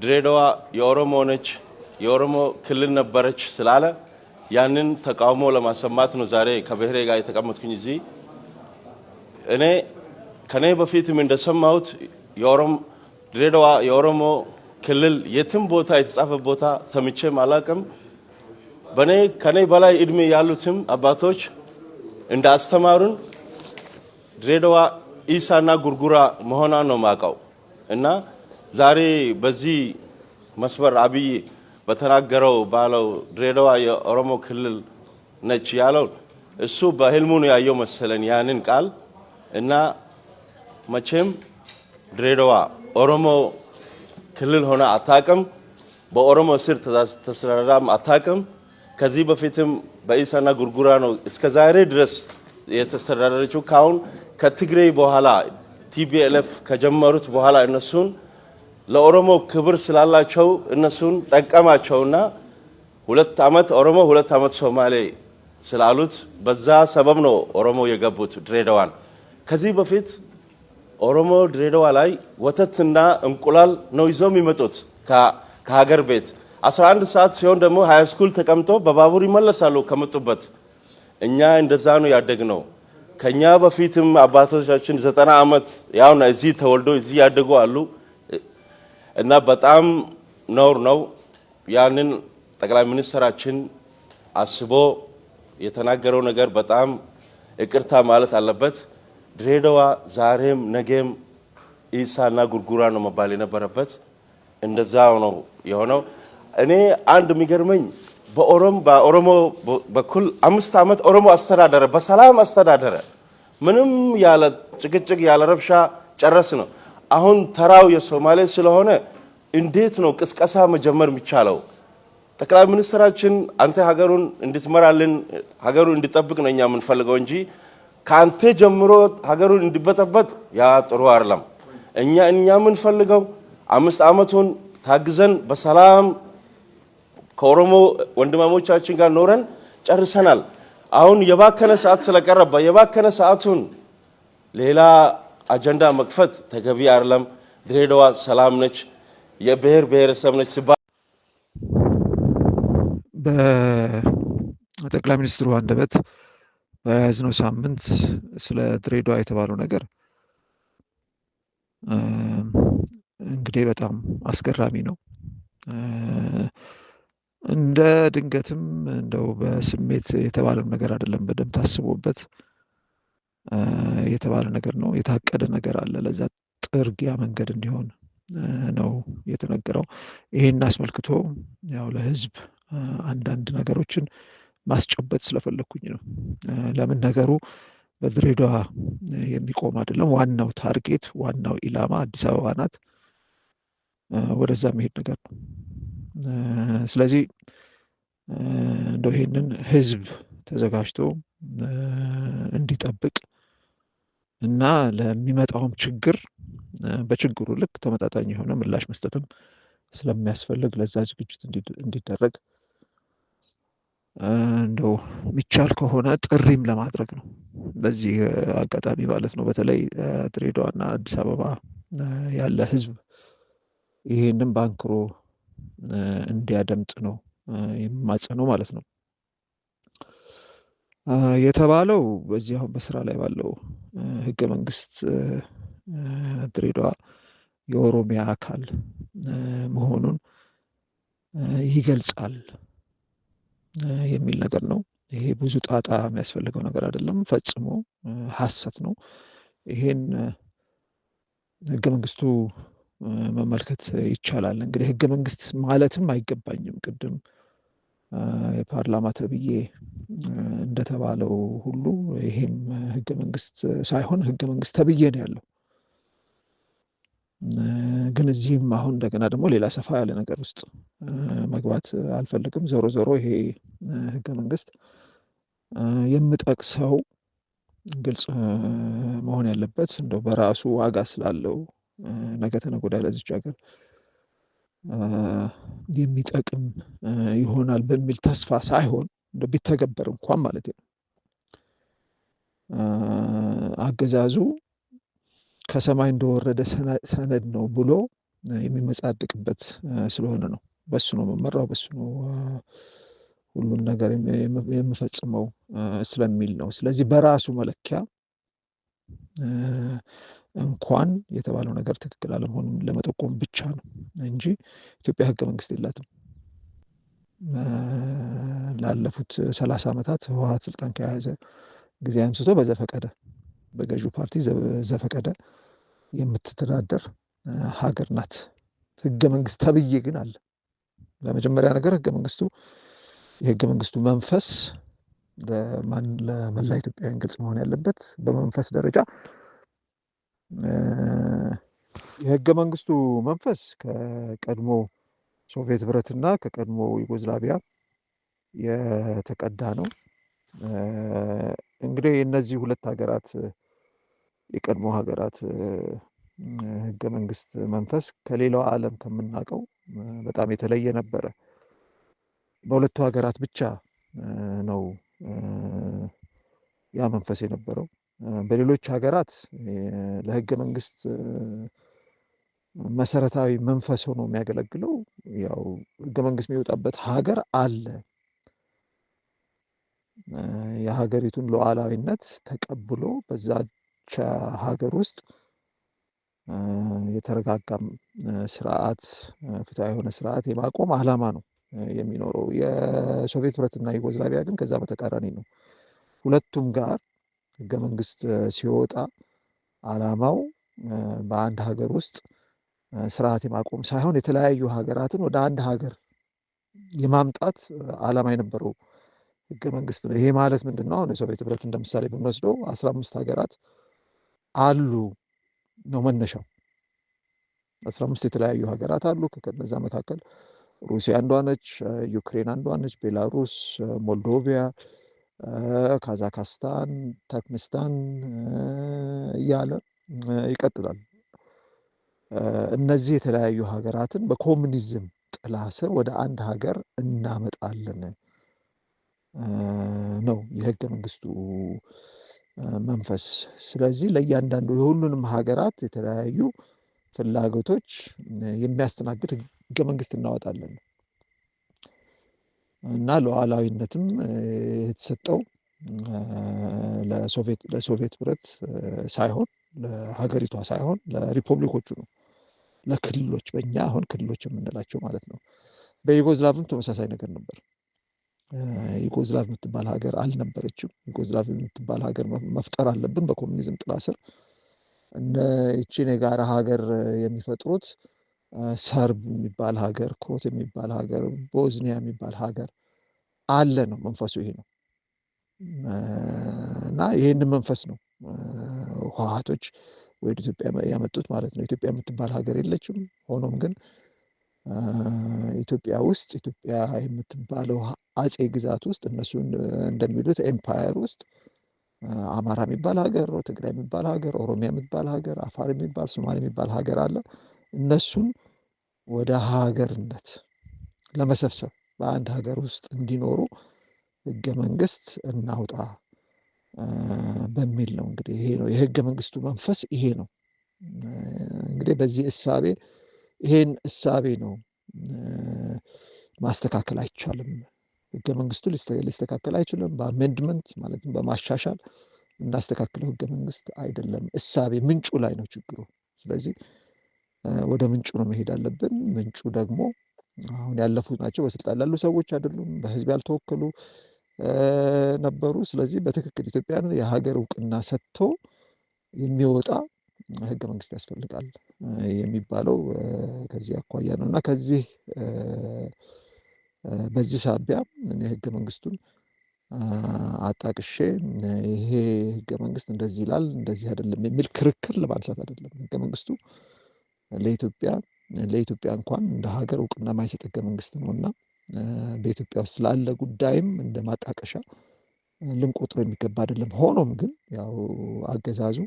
ድሬዳዋ የኦሮሞ ነች የኦሮሞ ክልል ነበረች ስላለ ያንን ተቃውሞ ለማሰማት ነው ዛሬ ከብሔሬ ጋር የተቀመጥኩኝ እዚህ እኔ ከኔ በፊትም እንደሰማሁት ድሬዳዋ የኦሮሞ ክልል የትም ቦታ የተጻፈ ቦታ ሰምቼም አላቅም ከኔ በላይ እድሜ ያሉትም አባቶች እንዳስተማሩን ድሬዳዋ ኢሳና ጉርጉራ መሆኗ ነው ማቀው እና ዛሬ በዚህ መስመር አብይ በተናገረው ባለው ድሬዳዋ የኦሮሞ ክልል ነች ያለው እሱ በህልሙ ነው ያየው መሰለን ያንን ቃል እና መቼም ድሬዳዋ ኦሮሞ ክልል ሆነ አታቅም በኦሮሞ ስር ተስተዳድራም አታቅም ከዚህ በፊትም በኢሳና ጉርጉራ ነው እስከ ዛሬ ድረስ የተስተዳደረችው ካሁን ከትግሬ በኋላ ቲቢኤልኤፍ ከጀመሩት በኋላ እነሱን ለኦሮሞ ክብር ስላላቸው እነሱን ጠቀማቸውና 2 አመት ኦሮሞ 2 አመት ሶማሌ ስላሉት በዛ ሰበብ ነው ኦሮሞ የገቡት ድሬዳዋን ከዚህ በፊት ኦሮሞ ድሬዳዋ ላይ ወተትና እንቁላል ነው ይዘው የሚመጡት ከሀገር ቤት 11 ሰዓት ሲሆን ደግሞ ሃይ ስኩል ተቀምጦ በባቡር ይመለሳሉ ከመጡበት እኛ እንደዛ ነው ያደግነው ከኛ በፊትም አባቶቻችን 90 አመት ያውና እዚህ ተወልዶ እዚህ ያደጉ አሉ እና በጣም ነው ያንን ጠቅላይ ሚኒስትራችን አስቦ የተናገረው ነገር በጣም ይቅርታ ማለት አለበት ድሬዳዋ ዛሬም ነገም ኢሳና ጉርጉራ ነው መባል የነበረበት እንደዛው ነው የሆነው እኔ አንድ የሚገርመኝ በኦሮሞ በኩል 5 አመት ኦሮሞ አስተዳደረ በሰላም አስተዳደረ ምንም ያለ ጭቅጭቅ ያለ ረብሻ ጨረስ ነው አሁን ተራው የሶማሌ ስለሆነ እንዴት ነው ቅስቀሳ መጀመር የሚቻለው ጠቅላይ ሚኒስትራችን አንተ ሀገሩን እንድትመራልን ሀገሩን እንድትጠብቅ ነው እኛ የምንፈልገው እንጂ ካንተ ጀምሮ ሀገሩን እንዲበጠበጥ ያ ጥሩ አይደለም እኛ የምንፈልገው 5 አመቱን ታግዘን በሰላም ከኦሮሞ ወንድማሞቻችን ጋር ኖረን ጨርሰናል አሁን የባከነ ሰዓት ስለቀረበ የባከነ ሰዓቱን ሌላ አጀንዳ መክፈት ተገቢ አይደለም ድሬዳዋ ሰላም ነች የብሔር ብሔረሰብ ነች በጠቅላይ ሚኒስትሩ አንደበት በያዝነው ሳምንት ስለ ድሬዳዋ የተባለው ነገር እንግዲህ በጣም አስገራሚ ነው እንደ ድንገትም እንደው በስሜት የተባለው ነገር አይደለም በደም ታስቦበት የተባለ ነገር ነው የታቀደ ነገር አለ ለዛ ጥርጊያ መንገድ እንዲሆን ነው የተነገረው ይሄን አስመልክቶ ያው ለህዝብ አንዳንድ ነገሮችን ማስጨበጥ ስለፈለኩኝ ነው ለምን ነገሩ በድሬዳዋ የሚቆም አይደለም ዋናው ታርጌት ዋናው ኢላማ አዲስ አበባ ናት ወደዛ መሄድ ነገር ነው ስለዚህ እንደው ይሄንን ህዝብ ተዘጋጅቶ እንዲጠብቅ እና ለሚመጣው ችግር በችግሩ ልክ ተመጣጣኝ የሆነ ምላሽ መስጠትም ስለሚያስፈልግ ለዛ ዝግጅት እንዲደረግ እንደው ሚቻል ከሆነ ጥሪም ለማድረግ ነው በዚህ አጋጣሚ ማለት ነው በተለይ ድሬዳዋና አዲስ አበባ ያለ ህዝብ ይሄንን ባንክሮ እንዲያደምጥ ነው የማጸነው ማለት ነው የተባለው በዚህ አሁን በስራ ላይ ባለው ህገ መንግስት ድሬዳዋ የኦሮሚያ አካል መሆኑን ይገልጻል የሚል ነገር ነው ይሄ ብዙ ጣጣ የሚያስፈልገው ነገር አይደለም ፈጽሞ ሐሰት ነው ይሄን ህገ መንግስቱ መመልከት ይቻላል እንግዲህ ህገ መንግስት ማለትም አይገባኝም ቅድም የፓርላማ ተብዬ እንደተባለው ሁሉ ይሄም ህገ መንግስት ሳይሆን ህገ መንግስት ተብዬ ነው ያለው ግን እዚህም አሁን እንደገና ደግሞ ሌላ ሰፋ ያለ ነገር ውስጥ መግባት አልፈልግም ዞሮ ይሄ ህገ መንግስት የምጠቅሰው ግልጽ መሆን ያለበት እንደው በራሱ ዋጋ ስላለው ነገ ተነገ ወዲያ ለዚች ሀገር የሚጠቅም ይሆናል በሚል ተስፋ ሳይሆን እንደው ቢተገበር እንኳን ማለት ነው አገዛዙ ከሰማይ እንደወረደ ሰነድ ነው ብሎ የሚመጻደቅበት ስለሆነ ነው። በሱ ነው የምመራው፣ በሱ ነው ሁሉን ነገር የምፈጽመው ስለሚል ነው። ስለዚህ በራሱ መለኪያ እንኳን የተባለው ነገር ትክክል አለመሆኑን ለመጠቆም ብቻ ነው እንጂ ኢትዮጵያ ህገ መንግስት የላትም። ላለፉት 30 ዓመታት ህወሓት ስልጣን ከያዘ ጊዜ አንስቶ በዘፈቀደ በገዢው ፓርቲ ዘፈቀደ የምትተዳደር ሀገር ናት። ህገ መንግስት ተብዬ ግን አለ። ለመጀመሪያ ነገር የህገ መንግስቱ መንፈስ ለመላ ኢትዮጵያውያን ግልጽ መሆን ያለበት በመንፈስ ደረጃ የህገ መንግስቱ መንፈስ ከቀድሞ ሶቪየት ህብረትና ከቀድሞ ዩጎዝላቪያ የተቀዳ ነው። እንግዲህ እነዚህ ሁለት ሀገራት የቀድሞ ሀገራት ህገ መንግስት መንፈስ ከሌላው ዓለም ከምናውቀው በጣም የተለየ ነበረ። በሁለቱ ሀገራት ብቻ ነው ያ መንፈስ የነበረው። በሌሎች ሀገራት ለህገ መንግስት መሰረታዊ መንፈስ ሆኖ የሚያገለግለው ያው ህገ መንግስት የሚወጣበት ሀገር አለ። የሀገሪቱን ሉዓላዊነት ተቀብሎ በዛች ሀገር ውስጥ የተረጋጋ ስርዓት፣ ፍትሃዊ የሆነ ስርዓት የማቆም ዓላማ ነው የሚኖረው። የሶቪየት ህብረትና ዩጎዝላቪያ ግን ከዛ በተቃራኒ ነው። ሁለቱም ጋር ህገ መንግስት ሲወጣ ዓላማው በአንድ ሀገር ውስጥ ስርዓት የማቆም ሳይሆን የተለያዩ ሀገራትን ወደ አንድ ሀገር የማምጣት ዓላማ የነበረው ህገ መንግስት ነው። ይሄ ማለት ምንድን ነው? አሁን የሶቪየት ህብረት እንደምሳሌ ብንወስደው 15 ሀገራት አሉ ነው መነሻው። 15 የተለያዩ ሀገራት አሉ። ከነዛ መካከል ሩሲያ አንዷ ነች፣ ዩክሬን አንዷ ነች፣ ቤላሩስ፣ ሞልዶቪያ፣ ካዛክስታን፣ ተርክሜስታን እያለ ይቀጥላል። እነዚህ የተለያዩ ሀገራትን በኮሙኒዝም ጥላ ስር ወደ አንድ ሀገር እናመጣለን ነው የህገ መንግስቱ መንፈስ። ስለዚህ ለእያንዳንዱ የሁሉንም ሀገራት የተለያዩ ፍላጎቶች የሚያስተናግድ ህገ መንግስት እናወጣለን እና ሉዓላዊነትም የተሰጠው ለሶቪየት ህብረት ሳይሆን ለሀገሪቷ ሳይሆን ለሪፐብሊኮቹ ነው፣ ለክልሎች፣ በእኛ አሁን ክልሎች የምንላቸው ማለት ነው። በዩጎዝላቭም ተመሳሳይ ነገር ነበር። ዩጎዝላቭ የምትባል ሀገር አልነበረችም። ዩጎዝላቭ የምትባል ሀገር መፍጠር አለብን በኮሙኒዝም ጥላ ስር። ይቺን የጋራ ሀገር የሚፈጥሩት ሰርብ የሚባል ሀገር፣ ክሮት የሚባል ሀገር፣ ቦዝኒያ የሚባል ሀገር አለ ነው መንፈሱ። ይሄ ነው እና ይህንን መንፈስ ነው ህወሓቶች ወደ ኢትዮጵያ ያመጡት ማለት ነው። ኢትዮጵያ የምትባል ሀገር የለችም። ሆኖም ግን ኢትዮጵያ ውስጥ ኢትዮጵያ የምትባለው አጼ ግዛት ውስጥ እነሱ እንደሚሉት ኤምፓየር ውስጥ አማራ የሚባል ሀገር፣ ትግራይ የሚባል ሀገር፣ ኦሮሚያ የሚባል ሀገር፣ አፋር የሚባል፣ ሶማሌ የሚባል ሀገር አለ። እነሱን ወደ ሀገርነት ለመሰብሰብ በአንድ ሀገር ውስጥ እንዲኖሩ ህገ መንግስት እናውጣ በሚል ነው። እንግዲህ ይሄ ነው የህገ መንግስቱ መንፈስ፣ ይሄ ነው እንግዲህ በዚህ እሳቤ ይሄን እሳቤ ነው ማስተካከል አይቻልም። ህገ መንግስቱ ሊስተካከል አይችልም። በአሜንድመንት ማለትም በማሻሻል እናስተካክለው ህገ መንግስት አይደለም። እሳቤ ምንጩ ላይ ነው ችግሩ። ስለዚህ ወደ ምንጩ ነው መሄድ አለብን። ምንጩ ደግሞ አሁን ያለፉት ናቸው። በስልጣን ላሉ ሰዎች አይደሉም። በህዝብ ያልተወከሉ ነበሩ። ስለዚህ በትክክል ኢትዮጵያን የሀገር እውቅና ሰጥቶ የሚወጣ ህገ መንግስት ያስፈልጋል የሚባለው ከዚህ አኳያ ነው እና በዚህ ሳቢያ እኔ ህገ መንግስቱን አጣቅሼ ይሄ ህገ መንግስት እንደዚህ ይላል እንደዚህ አይደለም የሚል ክርክር ለማንሳት አይደለም። ህገ መንግስቱ ለኢትዮጵያ እንኳን እንደ ሀገር እውቅና የማይሰጥ ህገ መንግስት ነው እና በኢትዮጵያ ውስጥ ላለ ጉዳይም እንደ ማጣቀሻ ልንቆጥሮ የሚገባ አይደለም። ሆኖም ግን ያው አገዛዙ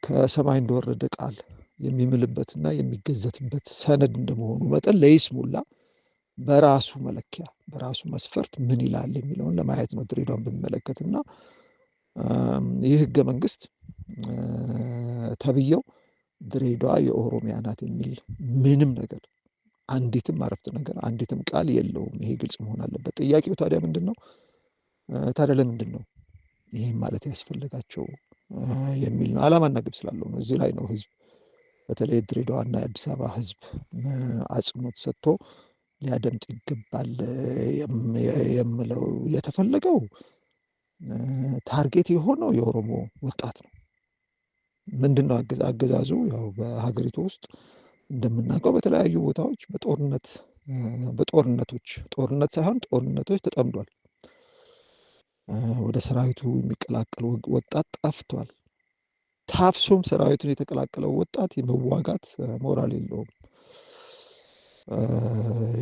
ከሰማይ እንደወረደ ቃል የሚምልበትና የሚገዘትበት ሰነድ እንደመሆኑ መጠን ለይስሙላ በራሱ መለኪያ በራሱ መስፈርት ምን ይላል የሚለውን ለማየት ነው ድሬዳዋን በሚመለከትና ይህ ህገ መንግስት ተብዬው ድሬዳዋ የኦሮሚያ ናት የሚል ምንም ነገር አንዲትም አረፍተ ነገር አንዲትም ቃል የለውም። ይሄ ግልጽ መሆን አለበት። ጥያቄው ታዲያ ምንድን ነው? ታዲያ ለምንድን ነው ይህም ማለት ያስፈልጋቸው የሚል ነው። ዓላማና ግብ ስላለው ነው። እዚህ ላይ ነው ህዝብ በተለይ ድሬዳዋና የአዲስ አበባ ህዝብ አጽንኦት ሰጥቶ ሊያደምጥ ይገባል የምለው። የተፈለገው ታርጌት የሆነው የኦሮሞ ወጣት ነው። ምንድን ነው አገዛዙ? ያው በሀገሪቱ ውስጥ እንደምናውቀው በተለያዩ ቦታዎች ጦርነት ሳይሆን ጦርነቶች ተጠምዷል። ወደ ሰራዊቱ የሚቀላቀል ወጣት ጠፍቷል። ታፍሶም ሰራዊቱን የተቀላቀለው ወጣት የመዋጋት ሞራል የለውም።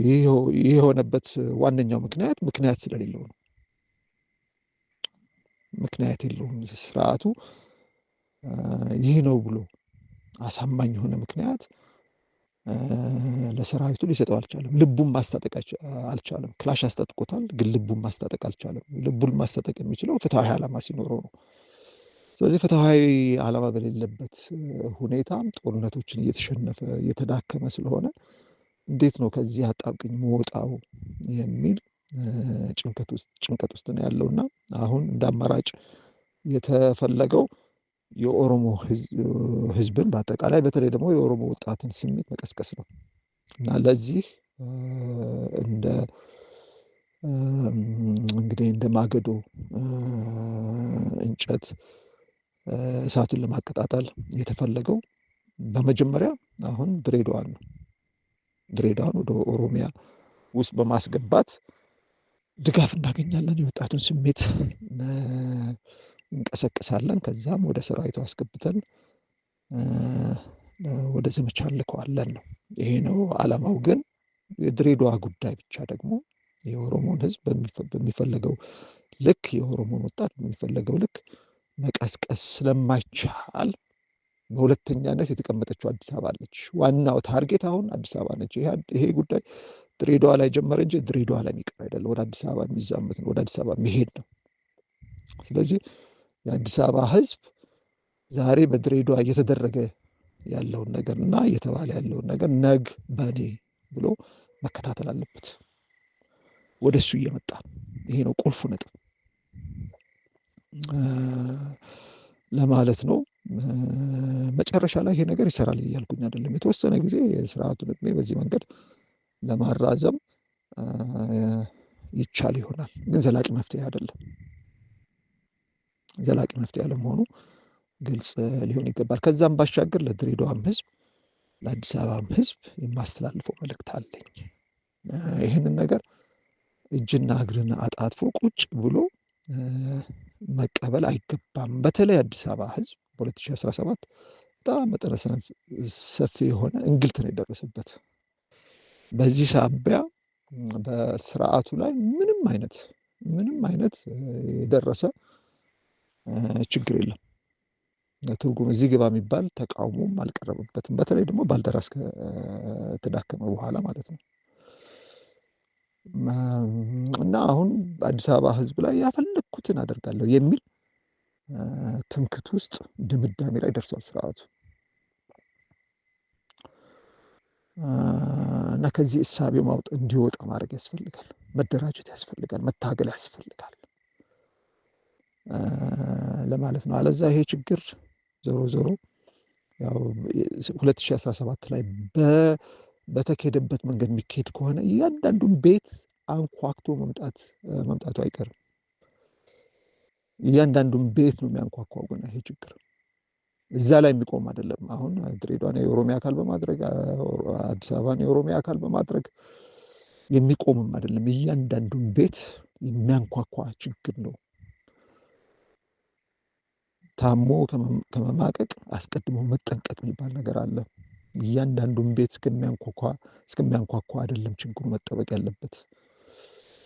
ይህ የሆነበት ዋነኛው ምክንያት ስለሌለው ነው። ምክንያት የለውም። ስርዓቱ ይህ ነው ብሎ አሳማኝ የሆነ ምክንያት ለሰራዊቱ ሊሰጠው አልቻለም። ልቡን ማስታጠቅ አልቻለም። ክላሽ አስታጥቆታል፣ ግን ልቡን ማስታጠቅ አልቻለም። ልቡን ማስታጠቅ የሚችለው ፍትሐዊ ዓላማ ሲኖረው ነው። ስለዚህ ፍትሐዊ ዓላማ በሌለበት ሁኔታም ጦርነቶችን እየተሸነፈ እየተዳከመ ስለሆነ እንዴት ነው ከዚህ አጣብቅኝ መውጣው የሚል ጭንቀት ውስጥ ነው ያለውና አሁን እንደ አማራጭ የተፈለገው የኦሮሞ ህዝብን በአጠቃላይ በተለይ ደግሞ የኦሮሞ ወጣትን ስሜት መቀስቀስ ነው እና ለዚህ እንግዲህ እንደ ማገዶ እንጨት እሳቱን ለማቀጣጠል የተፈለገው በመጀመሪያ አሁን ድሬዳዋን ወደ ኦሮሚያ ውስጥ በማስገባት ድጋፍ እናገኛለን። የወጣቱን ስሜት እንቀሰቅሳለን። ከዛም ወደ ሰራዊቱ አስገብተን ወደ ዘመቻ እንልከዋለን ነው። ይሄ ነው ዓላማው። ግን የድሬዳዋ ጉዳይ ብቻ ደግሞ የኦሮሞን ህዝብ በሚፈለገው ልክ የኦሮሞን ወጣት በሚፈለገው ልክ መቀስቀስ ስለማይቻል በሁለተኛነት የተቀመጠችው አዲስ አበባ ነች። ዋናው ታርጌት አሁን አዲስ አበባ ነች። ይሄ ጉዳይ ድሬዳዋ ላይ ጀመረ እንጂ ድሬዳዋ ላይ የሚቀር አይደለም። ወደ አዲስ አበባ የሚዛመት ነው። ወደ አዲስ አበባ የሚሄድ ነው። ስለዚህ የአዲስ አበባ ህዝብ ዛሬ በድሬዳዋ እየተደረገ ያለውን ነገር እና እየተባለ ያለውን ነገር ነግ በኔ ብሎ መከታተል አለበት። ወደ እሱ እየመጣ ይሄ ነው ቁልፉ ነጥብ ለማለት ነው። መጨረሻ ላይ ይሄ ነገር ይሰራል እያልኩኝ አይደለም። የተወሰነ ጊዜ የስርዓቱን ዕድሜ በዚህ መንገድ ለማራዘም ይቻል ይሆናል፣ ግን ዘላቂ መፍትሄ አይደለም። ዘላቂ መፍትሄ አለመሆኑ ግልጽ ሊሆን ይገባል። ከዛም ባሻገር ለድሬዳዋም ህዝብ ለአዲስ አበባም ህዝብ የማስተላልፈው መልእክት አለኝ። ይህንን ነገር እጅና እግርን አጣጥፎ ቁጭ ብሎ መቀበል አይገባም። በተለይ አዲስ አበባ ህዝብ በ2017 በጣም መጠነ ሰፊ የሆነ እንግልት ነው የደረሰበት። በዚህ ሳቢያ በስርዓቱ ላይ ምንም አይነት የደረሰ ችግር የለም። ትርጉም እዚህ ግባ የሚባል ተቃውሞም አልቀረበበትም። በተለይ ደግሞ ባልደራስ ከተዳከመ በኋላ ማለት ነው። እና አሁን አዲስ አበባ ህዝብ ላይ ያፈለግኩትን አደርጋለሁ የሚል ትምክት ውስጥ ድምዳሜ ላይ ደርሷል ስርዓቱ እና ከዚህ እሳቤው እንዲወጣ ማድረግ ያስፈልጋል። መደራጀት ያስፈልጋል። መታገል ያስፈልጋል ለማለት ነው። አለዛ ይሄ ችግር ዞሮ ያው 2017 ላይ በተኬደበት መንገድ የሚካሄድ ከሆነ እያንዳንዱን ቤት አንኳክቶ መምጣቱ አይቀርም። እያንዳንዱን ቤት ነው የሚያንኳኳው። ግን ይሄ ችግር እዛ ላይ የሚቆም አይደለም። አሁን ድሬዳዋን የኦሮሚያ አካል በማድረግ አዲስ አበባን የኦሮሚያ አካል በማድረግ የሚቆምም አይደለም። እያንዳንዱን ቤት የሚያንኳኳ ችግር ነው። ታሞ ከመማቀቅ አስቀድሞ መጠንቀቅ የሚባል ነገር አለ። እያንዳንዱን ቤት እስከሚያንኳኳ አይደለም ችግሩ መጠበቅ ያለበት፣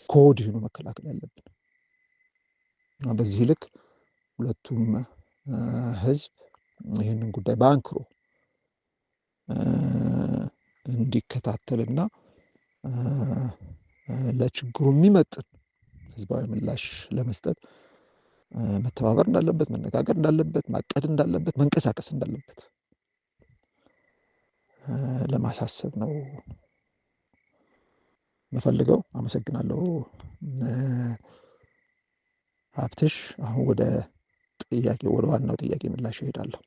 ከወዲሁ ነው መከላከል ያለብን። በዚህ ልክ ሁለቱም ህዝብ ይህንን ጉዳይ በአንክሮ እንዲከታተልና ለችግሩ የሚመጥን ህዝባዊ ምላሽ ለመስጠት መተባበር እንዳለበት፣ መነጋገር እንዳለበት፣ ማቀድ እንዳለበት፣ መንቀሳቀስ እንዳለበት ለማሳሰብ ነው የምፈልገው። አመሰግናለሁ ሀብትሽ። አሁን ወደ ዋናው ጥያቄ ምላሽ እሄዳለሁ።